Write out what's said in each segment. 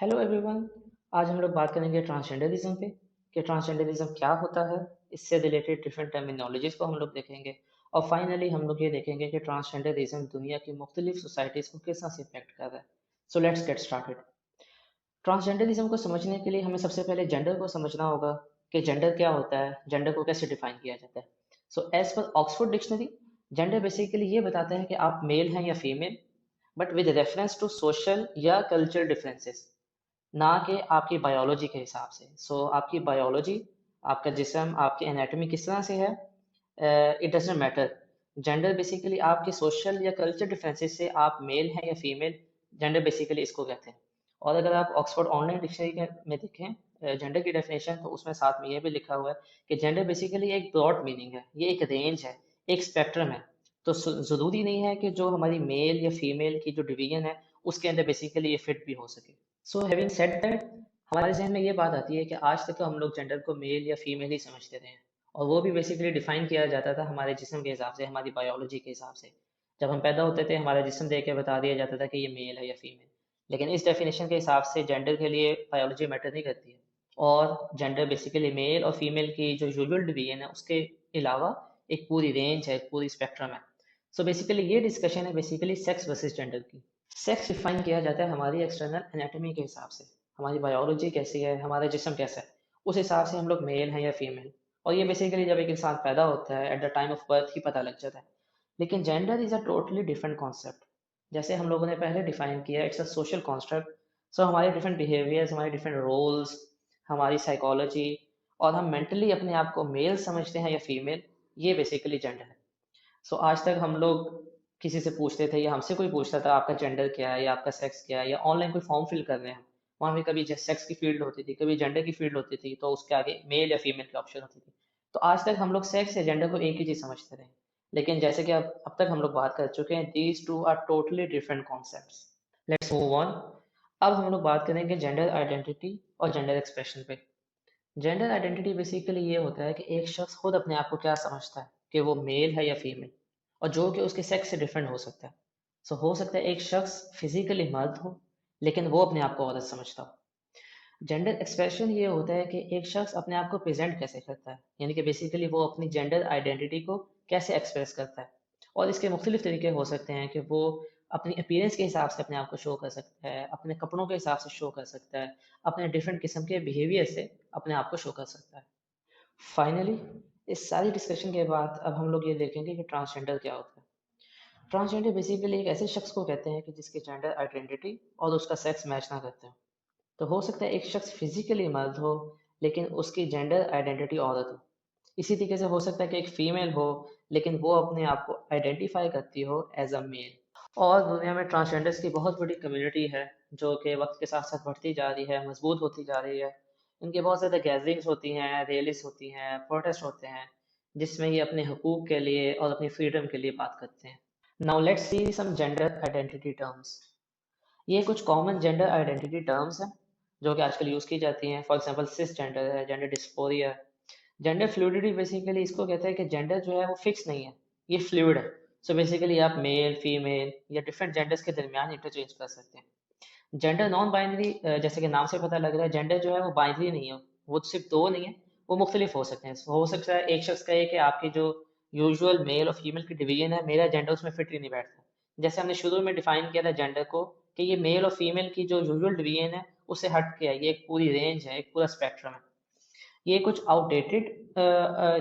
Hello everyone. आज हम लोग बात करेंगे ट्रांसजेंडरिज्म पे कि ट्रांसजेंडरिज्म क्या होता है। इससे रिलेटेड डिफरेंट टर्मिनोलॉजीज को हम लोग देखेंगे और फाइनली हम लोग ये देखेंगे कि ट्रांसजेंडरिज्म दुनिया की मुख्तलिफ सोसाइटीज़ को किस तरह से इफेक्ट कर रहा है। So let's get started. Transgenderism को समझने के लिए हमें सबसे पहले जेंडर को समझना होगा कि जेंडर क्या होता है, जेंडर को कैसे डिफाइन किया जाता है। So as per Oxford dictionary, gender basically ये बताते हैं कि आप मेल हैं या female, but with reference to social या कल्चर डिफरेंसेस, ना कि आपकी बायोलॉजी के हिसाब से। आपकी बायोलॉजी, आपका जिस्म, आपकी एनाटॉमी किस तरह से है, it doesn't matter. Gender basically आपके सोशल या कल्चर डिफरेंसेस से आप मेल हैं या फीमेल, जेंडर बेसिकली इसको कहते हैं। और अगर आप ऑक्सफोर्ड ऑनलाइन डिक्शनरी में देखें जेंडर की डेफिनेशन, तो उसमें साथ में ये भी लिखा हुआ है कि जेंडर बेसिकली एक ब्रॉड मीनिंग है, ये एक रेंज है, एक स्पेक्ट्रम है। तो ज़रूरी नहीं है कि जो हमारी मेल या फीमेल की जो डिवीजन है उसके अंदर बेसिकली ये फिट भी हो सके। सो हैविंग सेड दैट, हमारे जहन में ये बात आती है कि आज तक तो हम लोग जेंडर को मेल या फीमेल ही समझते रहे हैं, और वो भी बेसिकली डिफाइन किया जाता था हमारे जिस्म के हिसाब से, हमारी बायोलॉजी के हिसाब से। जब हम पैदा होते थे हमारा जिस्म देख के बता दिया जाता था कि ये मेल है या फीमेल। लेकिन इस डेफिनेशन के हिसाब से जेंडर के लिए बायोलॉजी मैटर नहीं करती है, और जेंडर बेसिकली मेल और फीमेल की जो यूजुअल डिवीजन है उसके अलावा एक पूरी रेंज है, एक पूरी स्पेक्ट्रम है। सो बेसिकली ये डिस्कशन है बेसिकली सेक्स वर्सेस जेंडर की। सेक्स डिफाइन किया जाता है हमारी एक्सटर्नल एनाटॉमी के हिसाब से, हमारी बायोलॉजी कैसी है, हमारा जिस्म कैसा है, उस हिसाब से हम लोग मेल हैं या फीमेल। और ये बेसिकली जब एक इंसान पैदा होता है at the time of birth ही पता लग जाता है। लेकिन gender is a totally different concept. जैसे हम लोगों ने पहले डिफाइन किया, it's a social construct. So हमारे डिफरेंट बिहेवियर्स, हमारे डिफरेंट रोल्स, हमारी साइकोलॉजी, और हम मेंटली अपने आप को मेल समझते हैं या फीमेल, ये बेसिकली जेंडर है। आज तक हम लोग किसी से पूछते थे या हमसे कोई पूछता था आपका जेंडर क्या है या आपका सेक्स क्या है, या ऑनलाइन कोई फॉर्म फिल कर रहे हैं, वहाँ भी कभी सेक्स की फील्ड होती थी, कभी जेंडर की फील्ड होती थी, तो उसके आगे मेल या फीमेल की ऑप्शन होती थी। तो आज तक हम लोग सेक्स या जेंडर को एक ही चीज़ समझते रहे। लेकिन जैसे कि अब तक हम लोग बात कर चुके हैं, these two are totally different concepts. Let's move on. अब हम लोग बात करेंगे जेंडर आइडेंटिटी और जेंडर एक्सप्रेशन पे। जेंडर आइडेंटिटी बेसिकली ये होता है कि एक शख्स खुद अपने आप को क्या समझता है, कि वो मेल है या फीमेल, और जो कि उसके सेक्स से डिफरेंट हो सकता है। हो सकता है एक शख्स फिजिकली मर्द हो लेकिन वो अपने आप को औरत समझता हो। जेंडर एक्सप्रेशन ये होता है कि एक शख्स अपने आप को प्रेजेंट कैसे करता है, यानी कि बेसिकली वो अपनी जेंडर आइडेंटिटी को कैसे एक्सप्रेस करता है। और इसके मुख्तलिफ तरीके हो सकते हैं कि वो अपनी अपीयरेंस के हिसाब से अपने आप को शो कर सकता है, अपने कपड़ों के हिसाब से शो कर सकता है, अपने डिफरेंट किस्म के बिहेवियर से अपने आप को शो कर सकता है। फाइनली, इस सारी डिस्कशन के बाद अब हम लोग ये देखेंगे कि ट्रांसजेंडर क्या होता है। ट्रांसजेंडर बेसिकली एक ऐसे शख्स को कहते हैं कि जिसकी जेंडर आइडेंटिटी और उसका सेक्स मैच ना करते हो। तो हो सकता है एक शख्स फिजिकली मर्द हो लेकिन उसकी जेंडर आइडेंटिटी औरत हो। इसी तरीके से हो सकता है कि एक फीमेल हो लेकिन वो अपने आप को आइडेंटिफाई करती हो एज अ मेल। और दुनिया में ट्रांसजेंडर्स की बहुत बड़ी कम्युनिटी है जो कि वक्त के साथ साथ बढ़ती जा रही है, मजबूत होती जा रही है। इनकी बहुत ज़्यादा गैदरिंग्स होती हैं, रैलीज होती हैं, प्रोटेस्ट होते हैं, जिसमें ये अपने हकूक़ के लिए और अपनी फ्रीडम के लिए बात करते हैं। Now let's see some gender identity terms. ये कुछ कॉमन जेंडर आइडेंटिटी टर्म्स हैं जो कि आजकल यूज़ की जाती हैं। फॉर एग्जांपल सिस जेंडर है, gender dysphoria. Gender fluidity basically इसको कहते हैं कि जेंडर जो है वो फिक्स नहीं है, ये फ्लूइड है। बेसिकली आप मेल, फीमेल या डिफरेंट जेंडर्स के दरमियान इंटरचेंज कर सकते हैं। जेंडर नॉन बाइनरी, जैसे कि नाम से पता लग रहा है, जेंडर जो है वो बाइनरी नहीं है, वो सिर्फ दो नहीं है, वो मुख्तलिफ हो सकते हैं। हो सकता है एक शख्स कहे कि आपकी जो यूजुअल मेल और फीमेल की डिवीजन है, मेरा जेंडर उसमें फिट ही नहीं बैठता। जैसे हमने शुरू में डिफाइन किया था जेंडर को कि ये मेल और फीमेल की जो यूजुअल डिवीजन है उससे हट के है, ये एक पूरी रेंज है, एक पूरा स्पेक्ट्रम है। ये कुछ आउटडेटेड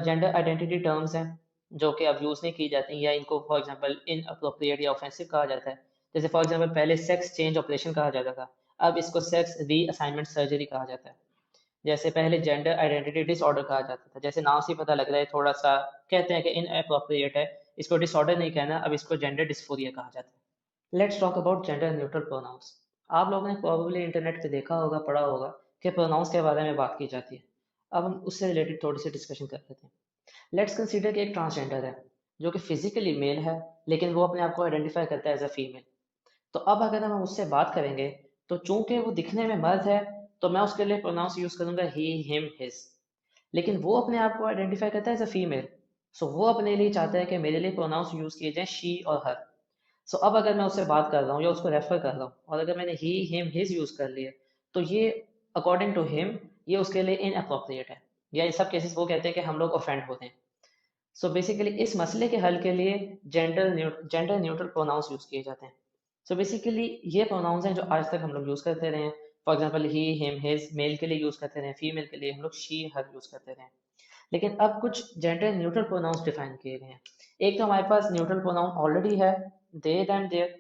जेंडर आइडेंटिटी टर्म्स हैं जो कि अब यूज़ नहीं की जाती, या इनको फॉर एग्जांपल इनअप्रोप्रिएट या ऑफेंसिव कहा जाता है। जैसे फॉर एग्जांपल पहले सेक्स चेंज ऑपरेशन कहा जाता था, अब इसको सेक्स रीअसाइनमेंट सर्जरी कहा जाता है। जैसे पहले जेंडर आइडेंटिटी डिसऑर्डर कहा जाता था, जैसे नाम से ही पता लग रहा है थोड़ा सा कहते हैं कि इनअप्रोप्रिएट है, इसको डिसऑर्डर नहीं कहना, अब इसको जेंडर डिस्फोरिया कहा जाता है। Let's talk about gender neutral pronouns. आप लोगों ने प्रोबेबली इंटरनेट पे देखा होगा, पढ़ा होगा कि प्रोनाउंस के बारे में बात की जाती है। अब हम उससे रिलेटेड थोड़ी सी डिस्कशन कर लेते हैं। लेट्स कंसीडर कि एक ट्रांसजेंडर है जो कि फिजिकली मेल है लेकिन वो अपने आप को आइडेंटिफाई करता है एज अ फीमेल। तो अब अगर हम उससे बात करेंगे, तो चूंकि वो दिखने में मर्द है, तो मैं उसके लिए प्रोनाउंस यूज करूंगा ही, हिम, हिज। लेकिन वो अपने आप को आइडेंटिफाई करता है एज अ फीमेल। वो अपने लिए चाहता है कि मेरे लिए प्रोनाउंस यूज किए जाए शी और हर। अब अगर मैं उससे बात कर रहा हूँ या उसको रेफर कर रहा हूँ, और अगर मैंने ही, हिम, हिज यूज कर लिया, तो ये अकॉर्डिंग टू हिम ये उसके लिए इनअप्रोप्रिएट है, या इन सब केसेस वो कहते हैं कि हम लोग ऑफेंड होते हैं। सो बेसिकली इस मसले के हल के लिए जेंडर न्यूट्रल प्रोनाउंस यूज़ किए जाते हैं। सो बेसिकली ये प्रोनाउंस हैं जो आज तक हम लोग यूज़ करते रहे हैं। For example he, him, his male के लिए यूज़ करते रहे, फीमेल के लिए हम लोग शी, हर यूज़ करते रहे। लेकिन अब कुछ जेंडर न्यूट्रल प्रोनाउंस डिफाइन किए गए हैं। एक तो हमारे पास न्यूट्रल प्रोनाउन ऑलरेडी है, they them their.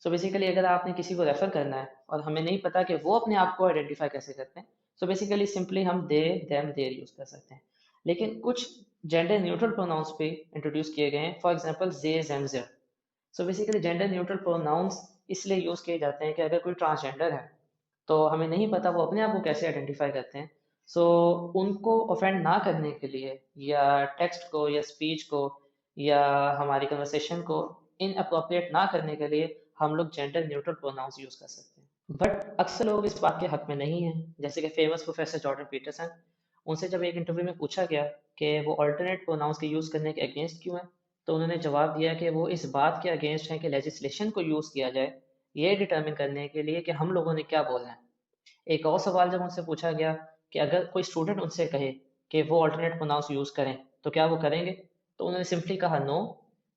So basically अगर आपने किसी को रेफर करना है और हमें नहीं पता कि वो अपने आप को आइडेंटिफाई कैसे करते हैं, सो बेसिकली सिंपली हम दे देम देयर यूज कर सकते हैं। लेकिन कुछ जेंडर न्यूट्रल प्रोनाउंस भी इंट्रोड्यूस किए गए हैं, for example ze, zem, zer. So basically gender neutral pronouns इसलिए यूज किए जाते हैं कि अगर कोई ट्रांसजेंडर है तो हमें नहीं पता वो अपने आप को कैसे आइडेंटिफाई करते हैं। सो उनको ऑफेंड ना करने के लिए, या टेक्स्ट को या स्पीच को या हमारी कन्वर्सेशन को इनअप्रोप्रिएट ना करने के लिए हम लोग जेंडर न्यूट्रल प्रोनाउंस यूज कर सकते हैं। बट अक्सर लोग इस बात के हक में नहीं हैं, जैसे कि फेमस प्रोफेसर जॉर्डन पीटरसन। उनसे जब एक इंटरव्यू में पूछा गया कि वो अल्टरनेट प्रोनाउंस के यूज़ करने के अगेंस्ट क्यों हैं, तो उन्होंने जवाब दिया कि वो इस बात के अगेंस्ट हैं कि लेजिस्लेशन को यूज़ किया जाए ये डिटर्मिन करने के लिए कि हम लोगों ने क्या बोलना है। एक और सवाल जब उनसे पूछा गया कि अगर कोई स्टूडेंट उनसे कहे कि वो अल्टरनेट प्रोनाउंस यूज़ करें तो क्या वो करेंगे, तो उन्होंने सिंपली कहा नो,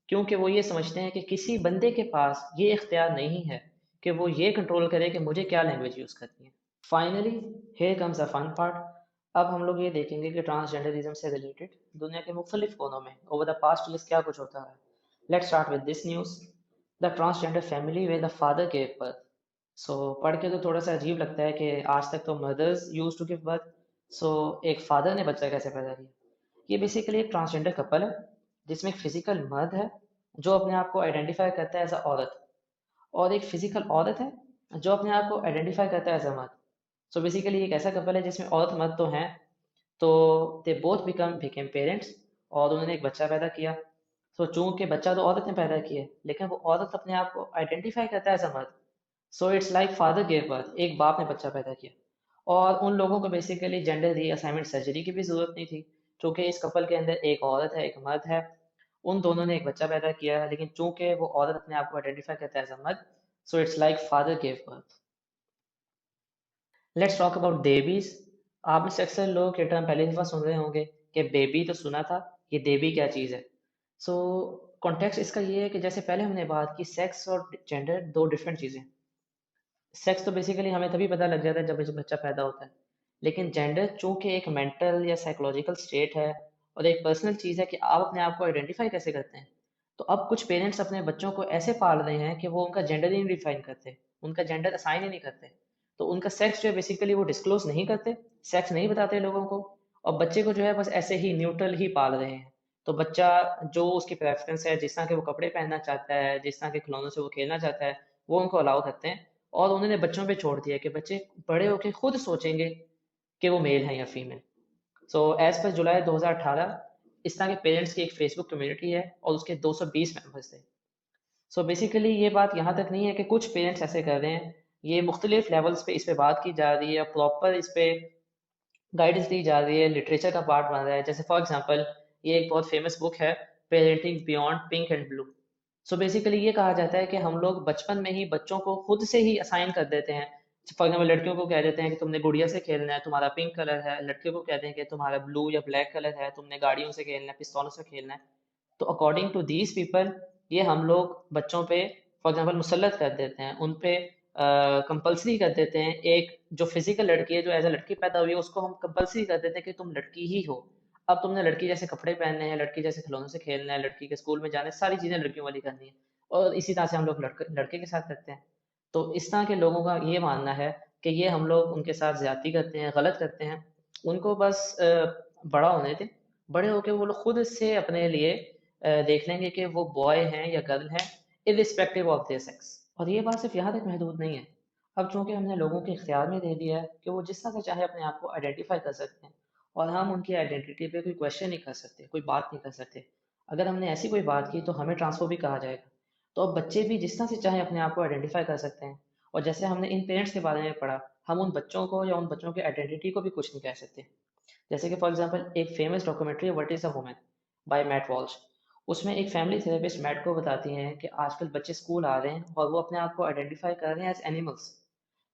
क्योंकि वो ये समझते हैं कि किसी बंदे के पास ये इख्तियार नहीं है कि वो ये कंट्रोल करे कि मुझे क्या लैंग्वेज यूज़ करनी है। Finally here comes a fun part. अब हम लोग ये देखेंगे कि ट्रांसजेंडरिज्म से रिलेटेड दुनिया के मुख्तलिफ कोनों में ओवर द पास्ट ईयर्स क्या कुछ होता है। Let's start with this news. The transgender family way the father gave birth. So पढ़ के तो थोड़ा सा अजीब लगता है कि आज तक तो mothers use to give birth, so एक फादर ने बच्चा कैसे पैदा किया। ये बेसिकली एक ट्रांसजेंडर कपल है जिसमें एक फिजिकल मर्द है जो अपने आप को आइडेंटिफाई करता है एज अ औरत, और एक फिजिकल औरत है जो अपने आप को आइडेंटिफाई करता है एज अ मर्द। सो बेसिकली एक ऐसा कपल है जिसमें औरत मर्द तो हैं, तो दे बोथ बिकेम पेरेंट्स, और उन्होंने एक बच्चा पैदा किया। सो चूंकि बच्चा तो औरत ने पैदा किया है, लेकिन वो औरत अपने आप को आइडेंटिफाई करता है एज अ मर्द। So it's like father gave birth, एक बाप ने बच्चा पैदा किया। और उन लोगों को बेसिकली जेंडर रीअसाइनमेंट सर्जरी की भी ज़रूरत नहीं थी, क्योंकि इस कपल के अंदर एक औरत है एक मर्द है। उन दोनों ने एक बच्चा पैदा किया, लेकिन चूंकि वो औरत अपने आप को आइडेंटिफाई करता है एज अ मर्द, so it's like father gave birth. Let's talk about babies. आप में से अक्सर लोग ये टर्म पहले दफ़ा सुन रहे होंगे कि बेबी तो सुना था, ये बेबी क्या चीज़ है। सो कॉन्टेक्स्ट इसका ये है कि जैसे पहले हमने बात की, सेक्स और जेंडर दो डिफरेंट चीज़ें। सेक्स तो बेसिकली हमें तभी पता लग जाता है जब बच्चा पैदा होता है, लेकिन जेंडर चूंकि एक मेंटल या साइकोलॉजिकल स्टेट है और एक पर्सनल चीज़ है कि आप अपने आप को आइडेंटिफाई कैसे करते हैं। तो अब कुछ पेरेंट्स अपने बच्चों को ऐसे पाल रहे हैं कि वो उनका जेंडर ही नहीं डिफाइन करते, उनका जेंडर असाइन ही नहीं करते। तो उनका सेक्स जो है बेसिकली वो डिस्क्लोज नहीं करते, सेक्स नहीं बताते लोगों को, और बच्चे को जो है बस ऐसे ही न्यूट्रल ही पाल रहे हैं। तो बच्चा जो उसकी प्रेफरेंस है, जिस तरह के वो कपड़े पहनना चाहता है, जिस तरह के खिलौनों से वो खेलना चाहता है, वो उनको अलाउ करते हैं। और उन्होंने बच्चों पे छोड़ दिया कि बच्चे बड़े होके खुद सोचेंगे कि वो मेल है या फीमेल। सो एज पर जुलाई 2018 इस तरह के पेरेंट्स की एक फेसबुक कम्युनिटी है और उसके 220 मेंबर्स थे। सो बेसिकली ये बात यहाँ तक नहीं है कि कुछ पेरेंट्स ऐसे कर रहे हैं, ये मुख्तलिफ लेवल्स पे इस पे बात की जा रही है, प्रॉपर इस पे गाइडेंस दी जा रही है, लिटरेचर का पार्ट बन रहा है। जैसे फॉर एग्जांपल ये एक बहुत फेमस बुक है, parenting beyond pink and blue. So basically ये कहा जाता है कि हम लोग बचपन में ही बच्चों को खुद से ही असाइन कर देते हैं। फॉर एग्जाम्पल लड़कियों को कह देते हैं कि तुमने गुड़िया से खेलना है, तुम्हारा पिंक कलर है, लड़कियों को कहते हैं कि तुम्हारा ब्लू या ब्लैक कलर है, तुमने गाड़ियों से खेलना है, पिस्तौलों से खेलना है। तो अकॉर्डिंग टू दीज पीपल ये हम लोग बच्चों पे फॉर एग्जांपल मुसल्लत कर देते हैं, उन पे कंपल्सरी कर देते हैं। एक जो फिजिकल लड़की है, जो एज अ लड़की पैदा हुई है, उसको हम कंपल्सरी कर देते हैं कि तुम लड़की ही हो। अब तुमने लड़की जैसे कपड़े पहनने हैं, लड़की जैसे खिलौनों से खेलना है, लड़की के स्कूल में जाना है, सारी चीज़ें लड़कियों वाली करनी है। और इसी तरह से हम लोग लड़के लड़के के साथ करते हैं। तो इस तरह के लोगों का ये मानना है कि ये हम लोग उनके साथ ज़्यादती करते हैं, गलत करते हैं। उनको बस बड़ा होने दें, बड़े होके वो लोग खुद से अपने लिए देख लेंगे कि वो बॉय हैं या गर्ल हैं, इरिस्पेक्टिव ऑफ देयर सेक्स। और ये बात सिर्फ यहाँ तक महदूद नहीं है। अब चूंकि हमने लोगों के इख्तियार में दे दिया है कि वो जिस तरह से चाहे अपने आप को आइडेंटिफाई कर सकते हैं, और हम उनकी आइडेंटिटी पे कोई क्वेश्चन नहीं कर सकते, कोई बात नहीं कर सकते। अगर हमने ऐसी कोई बात की तो हमें ट्रांसफोबिक कहा जाएगा। तो अब बच्चे भी जिस तरह से चाहे अपने आप को आइडेंटिफाई कर सकते हैं। और जैसे हमने इन पेरेंट्स के बारे में पढ़ा, हम उन बच्चों को या उन बच्चों की आइडेंटिटी को भी कुछ नहीं कह सकते। जैसे कि फॉर एग्जांपल एक फेमस डॉक्यूमेंट्री है what is a woman by Matt Walsh. उसमें एक फैमिली थेरेपिस्ट मैट को बताती हैं कि आजकल बच्चे स्कूल आ रहे हैं और वो अपने आप को आइडेंटिफाई कर रहे हैं एज एनिमल्स।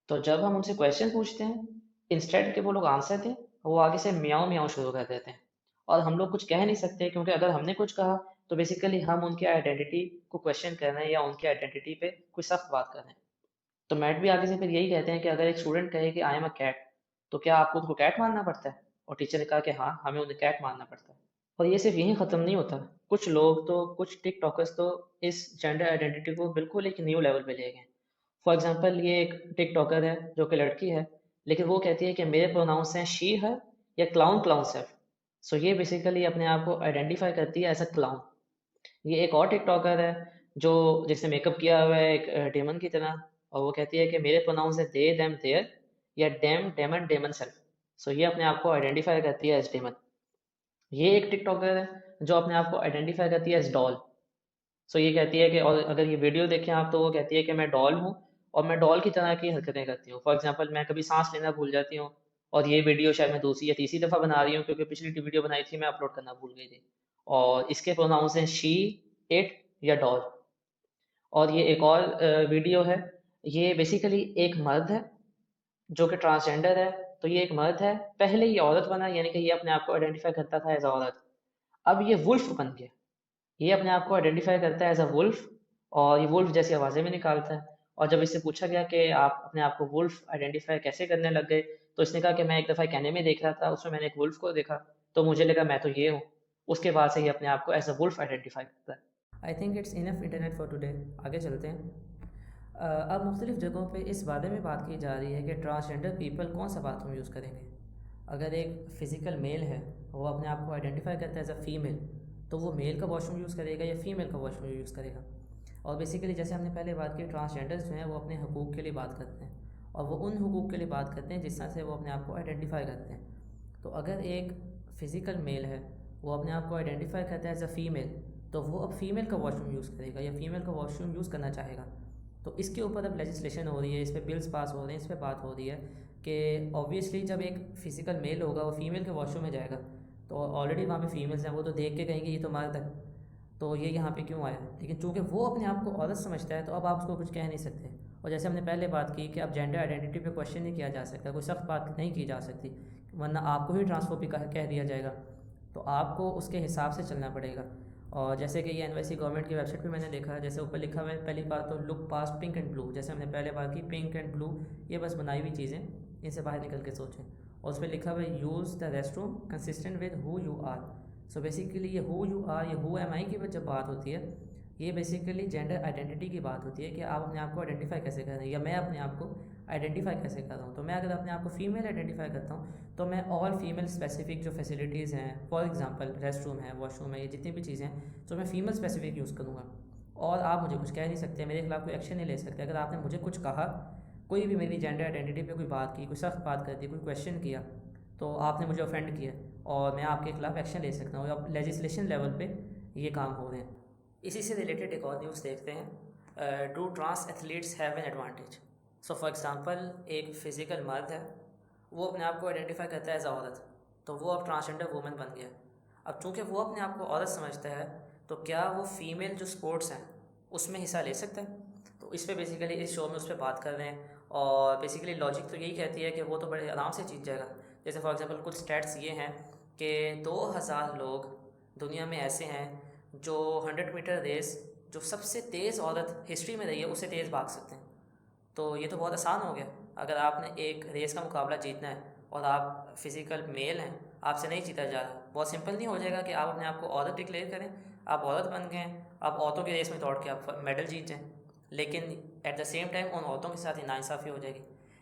तो जब हम उनसे क्वेश्चन पूछते हैं, इंस्टेड के वो लोग आंसर दें, वो आगे से म्याऊं म्याऊं शुरू कर देते हैं। और हम लोग कुछ कह नहीं सकते, क्योंकि अगर हमने कुछ कहा तो बेसिकली हम उनकी आइडेंटिटी को क्वेश्चन कर रहे हैं या उनकी आइडेंटिटी पे कोई सख्त बात कर रहे हैं। तो मैट भी आगे से फिर यही कहते हैं कि अगर एक स्टूडेंट कहे कि आई एम अ कैट, तो क्या आपको उनको कैट मानना पड़ता है? और टीचर ने कहा कि हाँ, हमें उन्हें कैट मानना पड़ता है। और ये सिर्फ यहीं ख़त्म नहीं होता। कुछ लोग तो, कुछ टिकटॉकर्स तो इस जेंडर आइडेंटिटी को बिल्कुल एक न्यू लेवल पे ले गए हैं। फॉर एग्जांपल, ये एक टिकटॉकर है जो कि लड़की है, लेकिन वो कहती है कि मेरे प्रोनाउंस हैं शी हर या क्लाउन क्लाउन सेल्फ। सो ये बेसिकली अपने आप को आइडेंटिफाई करती है एज अ क्लाउन। ये एक और टिकटॉकर है जो, जिसने मेकअप किया हुआ है एक डेमन की तरह, और वो कहती है कि मेरे प्रोनाउंस है दे देम देयर या डेम डेमन डेमन सेल्फ। सो ये अपने आप को आइडेंटिफाई करती है एज डेमन। ये एक टिकटॉकर है जो अपने आप को आइडेंटिफाई करती है एज डॉल। सो ये कहती है कि, और अगर ये वीडियो देखें आप, तो वो कहती है कि मैं डॉल हूँ और मैं डॉल की तरह की हरकतें करती हूँ। फॉर एग्जांपल, मैं कभी सांस लेना भूल जाती हूँ, और ये वीडियो शायद मैं दूसरी या तीसरी दफ़ा बना रही हूँ, क्योंकि पिछली वीडियो बनाई थी मैं अपलोड करना भूल गई थी। और इसके प्रोनाउंस हैं शी, इट या डॉल। और ये एक और वीडियो है। ये बेसिकली एक मर्द है जो कि ट्रांसजेंडर है। तो ये एक मर्द है, पहले ये औरत बना, यानी कि ये अपने आप को आइडेंटिफाई करता था एज अ औरत। अब ये वुल्फ बन गया। ये अपने आप को आइडेंटिफाई करता है एज अ वुल्फ, और ये वुल्फ जैसी आवाज़ें भी निकालता है। और जब इससे पूछा गया कि आप अपने आप को वुल्फ आइडेंटिफाई कैसे करने लग गए, तो इसने कहा कि मैं एक दफ़ा एक एनिमे देख रहा था, उसमें मैंने एक वुल्फ को देखा, तो मुझे लगा मैं तो ये हूँ। उसके बाद से ये अपने आप को एज अ वुल्फ आइडेंटिफाई करता है। I think it's enough internet for today. आगे चलते हैं। अब मुख्तलिफ़ जगहों पे इस बारे में बात की जा रही है कि ट्रांसजेंडर पीपल कौन सा बाथरूम यूज़ करेंगे। अगर एक फ़िज़िकल मेल है, वो अपने आप को आइडेंटिफाई करता है एज अ फ़ीमेल, तो वो मेल का वॉशरूम यूज़ करेगा या फ़ीमेल का वॉशरूम यूज़ करेगा। और बेसिकली जैसे हमने पहले बात की, ट्रांसजेंडर्स जो हैं वो अपने हकूक़ के लिए बात करते हैं, और वो उन हकूक़ के लिए बात करते हैं जिस तरह से वो अपने आप को आइडेंटिफाई करते हैं। तो अगर एक फ़िज़िकल मेल है, वो अपने आप को आइडेंटिफाई करता है एज अ फ़ीमेल, तो वो अब फ़ीमेल का वॉशरूम यूज़ करेगा या फ़ीमेल का वॉशरूम यूज़ करना चाहेगा। तो इसके ऊपर अब लेजिस्लेशन हो रही है, इस पर बिल्स पास हो रहे हैं, इस पर बात हो रही है कि ऑब्वियसली जब एक फ़िज़िकल मेल होगा वो फ़ीमेल के वॉशरूम में जाएगा, तो ऑलरेडी वहाँ पे फीमेल्स हैं, वो तो देख के कहेंगे ये तो मर्द है, तो ये यहाँ पे क्यों आया। लेकिन चूंकि वो अपने आप को औरत समझता है, तो अब आप उसको कुछ कह नहीं सकते। और जैसे हमने पहले बात की कि अब जेंडर आइडेंटिटी पे क्वेश्चन नहीं किया जा सकता, कोई सख्त बात नहीं की जा सकती, वरना आपको ही ट्रांसफोबिक कह दिया जाएगा। तो आपको उसके हिसाब से चलना पड़ेगा। और जैसे कि ये एनवाईसी गवर्नमेंट की वेबसाइट पे मैंने देखा, जैसे ऊपर लिखा हुआ है, पहली बात तो look past pink and blue, जैसे हमने पहले बात की, पिंक एंड ब्लू ये बस बनाई हुई चीज़ें, इनसे बाहर निकल के सोचें। और उस पर लिखा हुआ है use the restroom consistent with who you are. So basically ये हु यू आर, ये हु एम आई की जब बात होती है, ये बेसिकली जेंडर आइडेंटिटी की बात होती है कि आप अपने आप को आइडेंटिफाई कैसे कर रहे हैं, या मैं अपने आप को आइडेंटिफाई कैसे कर रहा हूँ। तो मैं अगर अपने आप को फ़ीमेल आइडेंटिफाई करता हूँ, तो मैं ऑल फीमेल स्पेसिफिक जो फैसिलिटीज़ हैं, फॉर एग्जांपल रेस्ट रूम है, वॉशरूम है, ये जितनी भी चीज़ें हैं, तो मैं फ़ीमेल स्पेसिफिक यूज़ करूँगा। और आप मुझे कुछ कह नहीं सकते, मेरे खिलाफ कोई एक्शन नहीं ले सकते। अगर आपने मुझे कुछ कहा, कोई भी मेरी जेंडर आइडेंटिटी पे कोई बात की, कोई सख्त बात कर दी, कोई क्वेश्चन किया, तो आपने मुझे ऑफेंड किया, और मैं आपके खिलाफ एक्शन ले सकता हूँ। अब लेजिस्लेशन लेवल पे ये काम हो रहे हैं। इसी से रिलेटेड एक और न्यूज़ देखते हैं। Do trans athletes have an advantage. So for example, एक फ़िज़िकल मर्द है, वो अपने आप को आइडेंटिफाई करता है एज औरत, तो वो अब ट्रांसजेंडर वूमेन बन गया। अब चूंकि वो अपने आप को औरत समझता है, तो क्या वो फ़ीमेल जो स्पोर्ट्स हैं उसमें हिस्सा ले सकता है। तो इस पर बेसिकली इस शो में उस पर बात कर रहे हैं, और बेसिकली लॉजिक तो यही कहती है कि वो तो बड़े आराम से जीत जाएगा। जैसे फॉर एग्जांपल कुछ स्टैट्स ये हैं कि 2000 लोग दुनिया में ऐसे हैं जो 100 मीटर रेस, जो सबसे तेज़ औरत हिस्ट्री में रही है, उससे तेज़ भाग सकते हैं। तो ये तो बहुत आसान हो गया। अगर आपने एक रेस का मुकाबला जीतना है और आप फिज़िकल मेल हैं, आपसे नहीं जीता जा रहा, बहुत सिंपल नहीं हो जाएगा कि आप अपने आप को औरत डिक्लेयर करें, आप औरत बन गए हैं, आप औरतों की रेस में दौड़ के आप मेडल जीत जाएँ, लेकिन एट द सेम टाइम उन औरतों के साथ नाइंसाफ़ी हो जाएगी।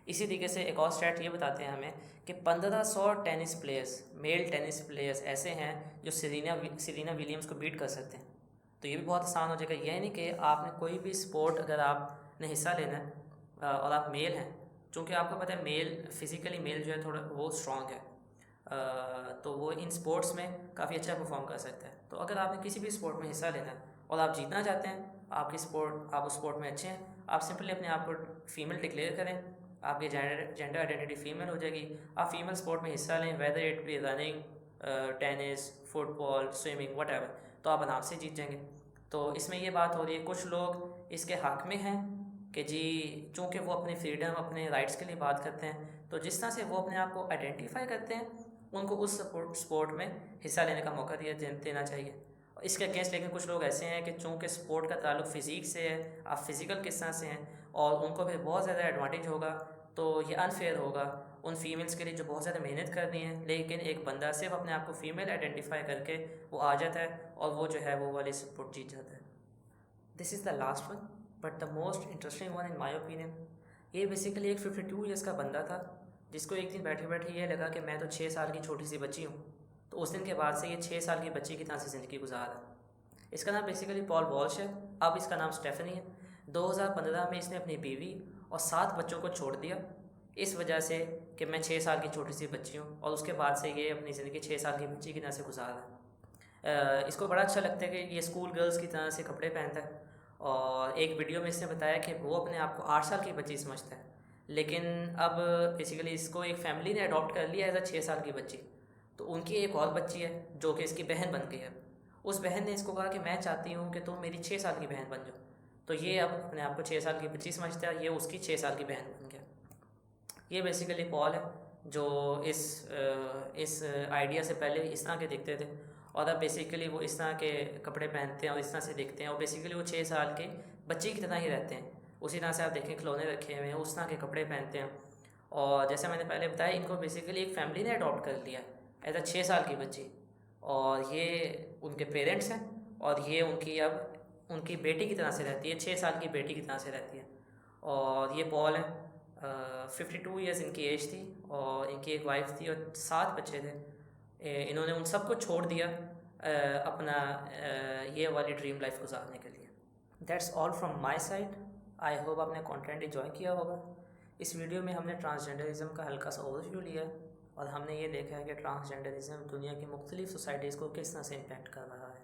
इसी तरीके से एक और स्टैट ये बताते हैं हमें कि 1500 tennis players, male tennis players ऐसे हैं जो सीरीना विलियम्स को बीट कर सकते हैं। तो ये भी बहुत आसान हो जाएगा। यह नहीं कि आपने कोई भी स्पोर्ट अगर आपने हिस्सा लेना है और आप मेल हैं, चूँकि आपको पता है मेल फिज़िकली मेल जो है थोड़ा वो स्ट्रॉन्ग है, तो वो इन स्पोर्ट्स में काफ़ी अच्छा परफॉर्म कर सकता है। तो अगर आपने किसी भी स्पोर्ट में हिस्सा लेना है और आप जीतना चाहते हैं, आप उस स्पोर्ट में अच्छे हैं, आप सिंपली अपने आप को फ़ीमेल डिक्लेयर करें, आपकी जेंडर आइडेंटिटी फ़ीमेल हो जाएगी। आप फीमेल स्पोर्ट में हिस्सा लें, whether it be running, tennis, football, swimming, what तो आप आराम से जीत जाएंगे। तो इसमें ये बात हो रही है, कुछ लोग इसके हक़ में हैं कि जी चूँकि वो अपनी फ्रीडम अपने राइट्स के लिए बात करते हैं, तो जिस तरह से वो अपने आप को आइडेंटिफाई करते हैं उनको उस स्पोर्ट में हिस्सा लेने का मौका देना चाहिए। और इसके अगेंस्ट लेकिन कुछ लोग ऐसे हैं कि चूँकि स्पोर्ट का ताल्लुक फ़िज़िक से है, आप फिज़िकल किस तरह से हैं और उनको फिर बहुत ज़्यादा एडवांटेज होगा, तो ये अनफेयर होगा उन फीमेल्स के लिए जो बहुत ज़्यादा मेहनत कर रही हैं, लेकिन एक बंदा सिर्फ अपने आप को फ़ीमेल आइडेंटिफाई करके वो आ जाता है और वो जो है वो वाली सपोर्ट जीत जाता है। This is the last one but the most interesting one in my opinion. ये बेसिकली एक 52 ईयर्स का बंदा था जिसको एक दिन बैठे बैठे ये लगा कि मैं तो 6 साल की छोटी सी बच्ची हूँ, तो उस दिन के बाद से ये 6 साल की बच्ची की तरह से ज़िंदगी गुजार रहा है। इसका नाम बेसिकली पॉल वॉल्श है, अब इसका नाम स्टेफनी है। 2015 में इसने अपनी बीवी और 7 बच्चों को छोड़ दिया इस वजह से कि मैं 6 साल की छोटी सी बच्ची हूँ, और उसके बाद से ये अपनी ज़िंदगी 6 साल की बच्ची की तरह से गुजार रहा है। इसको बड़ा अच्छा लगता है कि ये स्कूल गर्ल्स की तरह से कपड़े पहनता है, और एक वीडियो में इसने बताया कि वो अपने आप को 8 साल की बच्ची समझता है, लेकिन अब बेसिकली इसको एक फैमिली ने अडॉप्ट कर लिया एज अ 6 साल की बच्ची। तो उनकी एक और बच्ची है जो कि इसकी बहन बन गई है। उस बहन ने इसको कहा कि मैं चाहती हूँ कि तुम मेरी 6 साल की बहन बन जाओ, तो ये अब अपने आप को 6 साल की बच्ची समझता है, ये उसकी 6 साल की बहन बन गया। ये बेसिकली पॉल है जो इस आइडिया से पहले इस तरह के दिखते थे, और अब बेसिकली वो इस तरह के कपड़े पहनते हैं और इस तरह से दिखते हैं, और बेसिकली वो 6 साल के बच्चे की तरह ही रहते हैं। उसी तरह से आप देखें खिलौने रखे हुए हैं, उस तरह के कपड़े पहनते हैं, और जैसे मैंने पहले बताया इनको बेसिकली एक फैमिली ने अडॉप्ट कर लिया एज अ 6 साल की बच्ची, और ये उनके पेरेंट्स हैं, और ये उनकी अब उनकी बेटी की तरह से रहती है, 6 साल की बेटी की तरह से रहती है। और ये पॉल है, 52 ईयर्स इनकी एज थी, और इनकी एक वाइफ थी और 7 बच्चे थे। इन्होंने उन सबको छोड़ दिया अपना ये वाली ड्रीम लाइफ गुजारने के लिए। That's all from my side. I hope आपने कंटेंट इंजॉय किया होगा। इस वीडियो में हमने ट्रांसजेंडरिज्म का हल्का सा ओवरव्यू लिया है, और हमने ये देखा है कि ट्रांसजेंडरिज्म दुनिया की मुख्तलिफ सोसाइटीज़ को किस तरह से इम्पेक्ट कर रहा है।